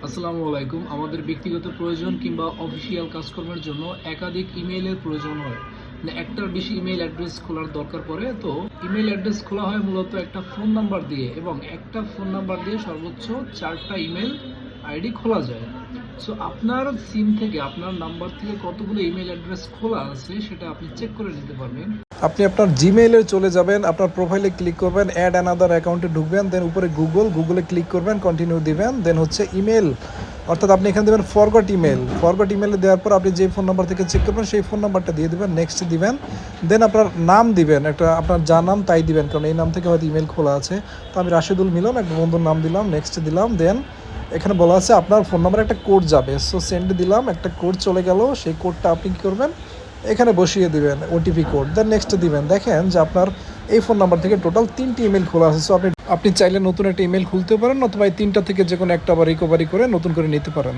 আসসালামু আলাইকুম। আমাদের ব্যক্তিগত প্রয়োজন কিংবা অফিসিয়াল কাজকর্মের জন্য একাধিক ইমেইলের প্রয়োজন হয়। মানে একটার বেশি ইমেইল অ্যাড্রেস খোলার দরকার পড়ে। তো ইমেইল অ্যাড্রেস খোলা হয় মূলত একটা ফোন নাম্বার দিয়ে, এবং একটা ফোন নাম্বার দিয়ে সর্বোচ্চ 4টা ইমেইল আইডি খোলা যায়। সো আপনার সিম থেকে, আপনার নাম্বার থেকে কতগুলো ইমেইল অ্যাড্রেস খোলা আছে সেটা আপনি চেক করে নিতে পারবেন। আপনি আপনার জিমেইলে চলে যাবেন, আপনার প্রোফাইলে ক্লিক করবেন, অ্যাড অ্যানাদার অ্যাকাউন্টে ঢুকবেন, দেন উপরে গুগলে ক্লিক করবেন, কন্টিনিউ দিবেন, দেন হচ্ছে ইমেল, অর্থাৎ আপনি এখানে দেবেন ফরগট ইমেলে দেওয়ার পর আপনি যে ফোন নাম্বার থেকে চেক করবেন সেই ফোন নাম্বারটা দিয়ে দেবেন, নেক্সট দিবেন, দেন আপনার নাম দিবেন, একটা আপনার যা নাম তাই দিবেন, কারণ এই নাম থেকে হয়তো ইমেল খোলা আছে। তো আমি রাশেদুল মিলন, একটা বন্ধুর নাম দিলাম, নেক্সট দিলাম, দেন এখানে বলা আছে আপনার ফোন নাম্বারে একটা কোড যাবে, সো সেন্ড দিলাম, একটা কোড চলে গেল, সেই কোডটা আপনি কী করবেন এখানে বসিয়ে দিবেন, ওটিপি কোড, দেন নেক্সট দিবেন। দেখেন যে আপনার এই ফোন নাম্বার থেকে টোটাল 3টি ইমেল খোলা আছে। সো আপনি চাইলে নতুন একটা ইমেল খুলতে পারেন, অথবা এই 3টা থেকে যে কোনো একটা আবার রিকভারি করে নতুন করে নিতে পারেন।